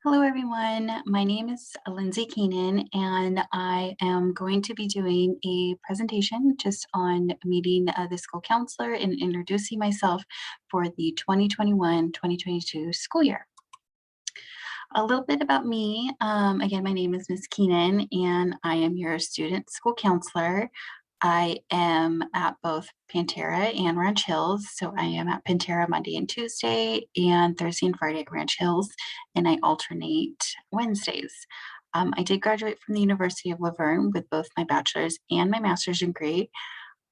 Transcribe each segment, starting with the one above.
Hello, everyone. My name is Lindsay Keenan, and I am going to be doing a presentation just on meeting the school counselor and introducing myself for the 2021-2022 school year. A little bit about me. Again, my name is Ms. Keenan, and I am your student school counselor. I am at both Pantera and Ranch Hills. So I am at Pantera Monday and Tuesday, and Thursday and Friday at Ranch Hills, and I alternate Wednesdays. I did graduate from the University of Laverne with both my bachelor's and my master's degree.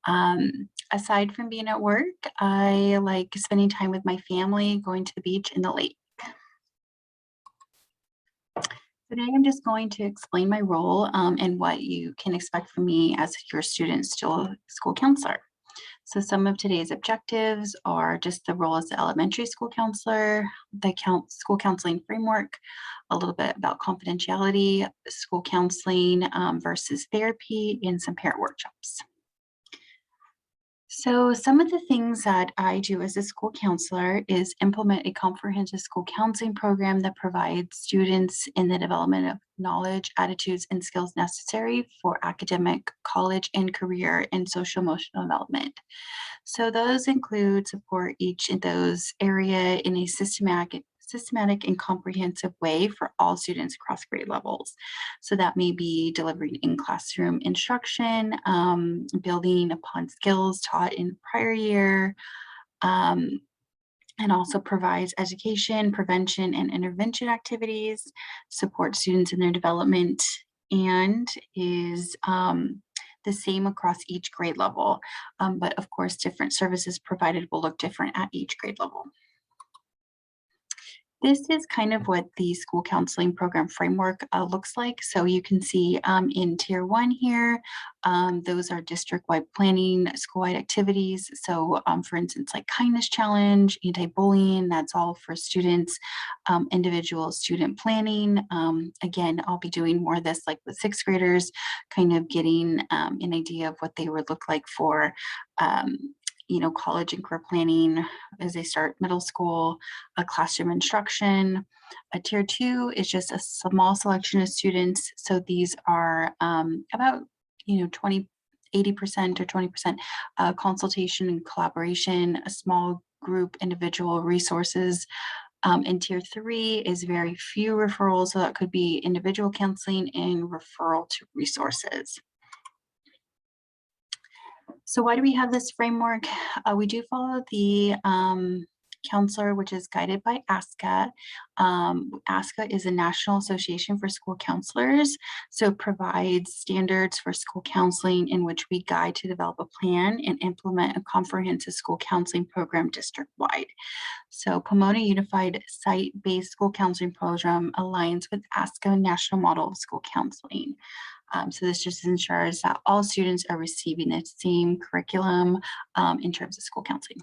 Aside from being at work, I like spending time with my family, going to the beach and the lake. Today, I'm just going to explain my role and what you can expect from me as your student school counselor. So some of today's objectives are just the role as the elementary school counselor, the school counseling framework, a little bit about confidentiality, school counseling versus therapy, and some parent workshops. So some of the things that I do as a school counselor is implement a comprehensive school counseling program that provides students in the development of knowledge, attitudes, and skills necessary for academic, college, and career and social emotional development. So those include support each of those area in a systematic and comprehensive way for all students across grade levels. So that may be delivering in classroom instruction, building upon skills taught in prior year, um, and also provides education, prevention, and intervention activities, support students in their development, and is the same across each grade level. But of course, different services provided will look different at each grade level. This is kind of what the school counseling program framework looks like. So you can see in tier one here, those are district-wide planning, school-wide activities. So for instance, like kindness challenge, anti-bullying, that's all for students, individual student planning. Again, I'll be doing more of this like with sixth graders, kind of getting an idea of what they would look like for um, college and career planning as they start middle school, a classroom instruction. A tier two is just a small selection of students. So these are about, 20, 80% or 20% consultation and collaboration, a small group individual resources. And tier three is very few referrals. So that could be individual counseling and referral to resources. So why do we have this framework? We do follow the counselor, which is guided by ASCA. ASCA is a National Association for School Counselors, so it provides standards for school counseling in which we guide to develop a plan and implement a comprehensive school counseling program district-wide. So Pomona Unified Site-Based School Counseling Program aligns with ASCA National Model of School Counseling. So this just ensures that all students are receiving the same curriculum in terms of school counseling.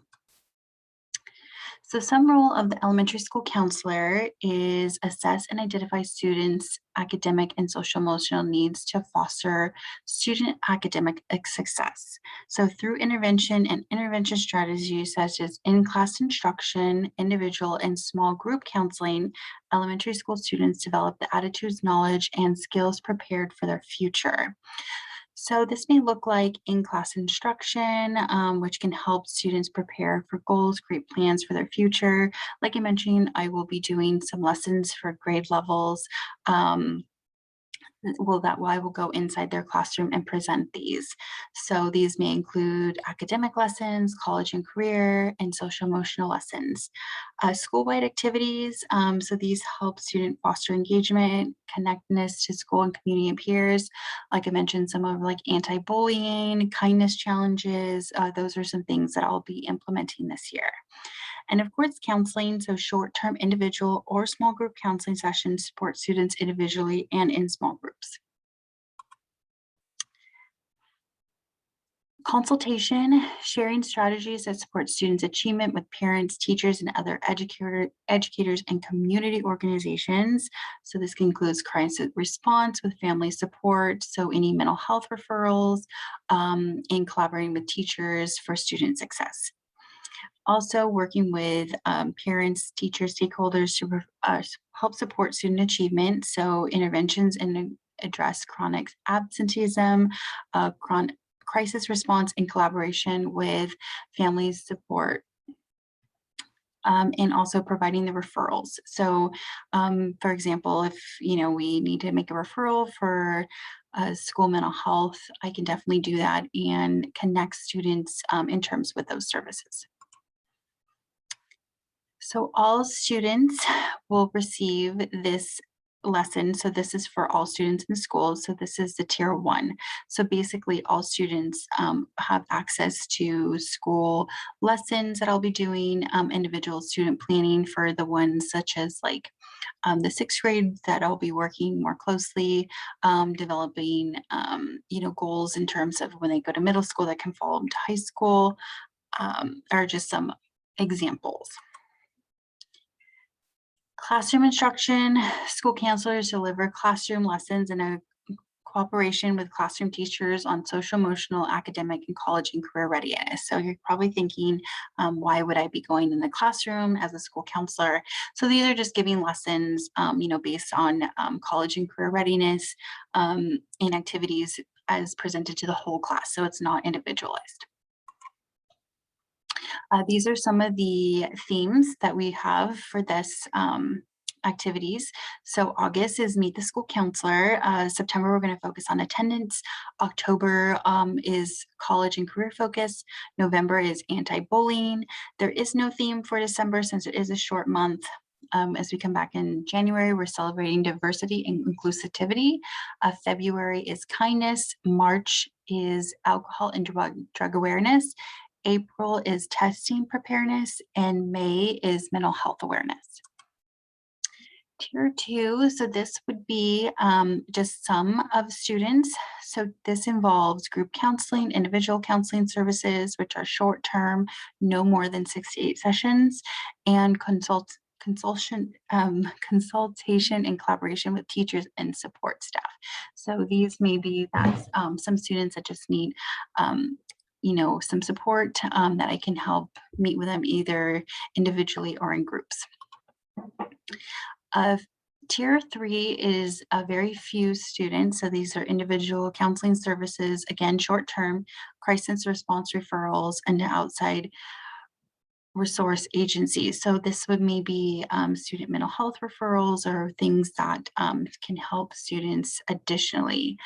So some role of the elementary school counselor is assess and identify students' academic and social emotional needs to foster student academic success. So through intervention and intervention strategies such as in-class instruction, individual and small group counseling, elementary school students develop the attitudes, knowledge, and skills prepared for their future. So this may look like in-class instruction, which can help students prepare for goals, create plans for their future. Like I mentioned, I will be doing some lessons for grade levels. That I will go inside their classroom and present these. So these may include academic lessons, college and career, and social emotional lessons. School-wide activities, so these help student foster engagement, connectedness to school and community and peers. Like I mentioned, some of like anti-bullying, kindness challenges, those are some things that I'll be implementing this year. And of course, counseling, so short-term individual or small group counseling sessions support students individually and in small groups. Consultation, sharing strategies that support students' achievement with parents, teachers, and other educators and community organizations. So this includes crisis response with family support, so any mental health referrals, and collaborating with teachers for student success. Also working with parents, teachers, stakeholders to help support student achievement. So interventions and address chronic absenteeism, crisis response in collaboration with family support, and also providing the referrals. So, for example, if we need to make a referral for school mental health, I can definitely do that and connect students in terms with those services. So all students will receive this lesson. So this is for all students in schools. So this is the tier 1. So basically all students have access to school lessons that I'll be doing, individual student planning for the ones such as like the 6th grade that I'll be working more closely, developing, goals in terms of when they go to middle school that can follow them to high school, are just some examples. Classroom instruction, school counselors deliver classroom lessons in a cooperation with classroom teachers on social, emotional, academic, and college and career readiness. So you're probably thinking, why would I be going in the classroom as a school counselor? So these are just giving lessons, based on college and career readiness, and activities as presented to the whole class. So it's not individualized. These are some of the themes that we have for this activities. So August is Meet the School Counselor. September, we're going to focus on attendance. October is college and career focus. November is anti-bullying. There is no theme for December since it is a short month. As we come back in January, we're celebrating diversity and inclusivity. February is kindness. March is alcohol and drug awareness. April is testing preparedness, and May is mental health awareness. Tier 2, so this would be just some of students. So this involves group counseling, individual counseling services, which are short-term, no more than 6 to 8 sessions, and consultation and collaboration with teachers and support staff. So these may be that some students that just need some support that I can help meet with them either individually or in groups. Tier 3 is a very few students. So these are individual counseling services, again, short-term crisis response referrals and outside resource agencies. So this would maybe student mental health referrals or things that can help students additionally.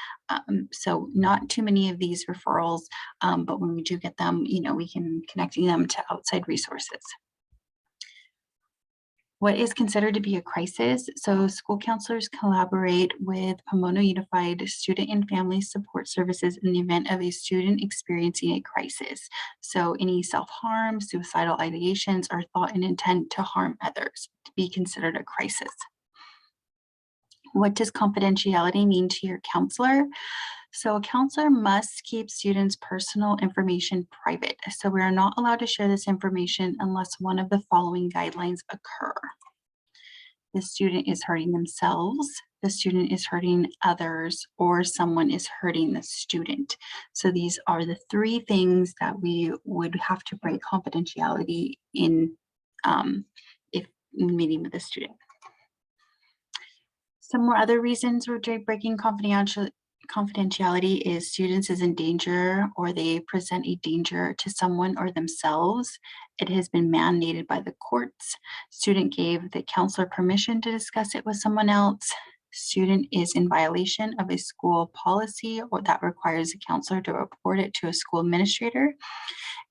So not too many of these referrals, but when we do get them, we can connect them to outside resources. What is considered to be a crisis? So school counselors collaborate with Pomona Unified Student and Family Support Services in the event of a student experiencing a crisis. So any self-harm, suicidal ideations, or thought and intent to harm others to be considered a crisis. What does confidentiality mean to your counselor? So a counselor must keep students' personal information private. So we are not allowed to share this information unless one of the following guidelines occur. The student is hurting themselves, the student is hurting others, or someone is hurting the student. So these are the 3 things that we would have to break confidentiality in if meeting with a student. Some more other reasons we're breaking confidentiality is students is in danger or they present a danger to someone or themselves. It has been mandated by the courts. Student gave the counselor permission to discuss it with someone else. Student is in violation of a school policy or that requires a counselor to report it to a school administrator.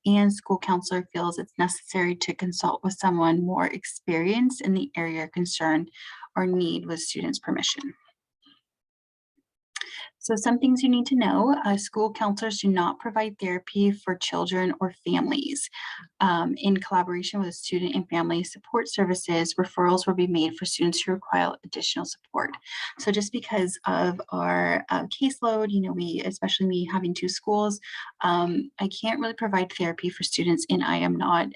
And school counselor feels it's necessary to consult with someone more experienced in the area concerned or need with students' permission. So some things you need to know, school counselors do not provide therapy for children or families. In collaboration with student and family support services, referrals will be made for students who require additional support. So just because of our caseload, especially me having 2 schools, I can't really provide therapy for students, and I am not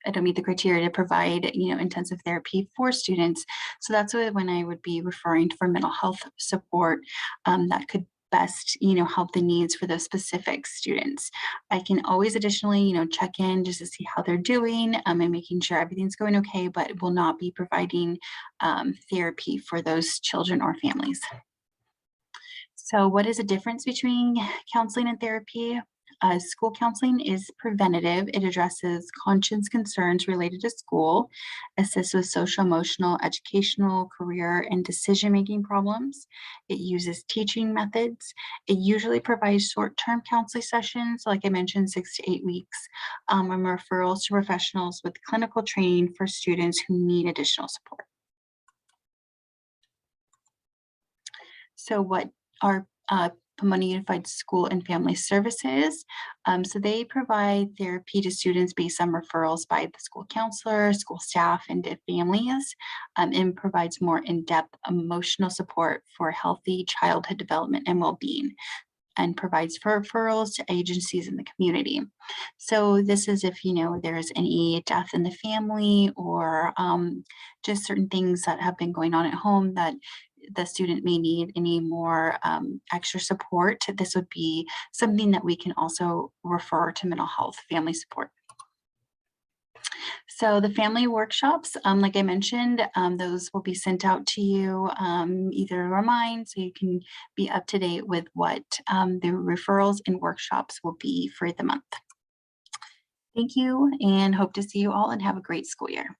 I don't meet the criteria to provide, intensive therapy for students. So that's when I would be referring for mental health support that could best, help the needs for those specific students. I can always additionally, check in just to see how they're doing, and making sure everything's going okay, but will not be providing therapy for those children or families. So what is the difference between counseling and therapy? School counseling is preventative. It addresses conscience concerns related to school, assists with social, emotional, educational, career, and decision-making problems. It uses teaching methods. It usually provides short-term counseling sessions, like I mentioned, 6 to 8 weeks, and referrals to professionals with clinical training for students who need additional support. So what are Pomona Unified School and Family Services? So they provide therapy to students based on referrals by the school counselor, school staff, and to families, and provides more in-depth emotional support for healthy childhood development and well-being, and provides for referrals to agencies in the community. So this is if, there's any death in the family, or just certain things that have been going on at home that the student may need any more extra support. This would be something that we can also refer to mental health family support. So the family workshops, like I mentioned, those will be sent out to you, either remind, so you can be up to date with what the referrals and workshops will be for the month. Thank you, and hope to see you all and have a great school year.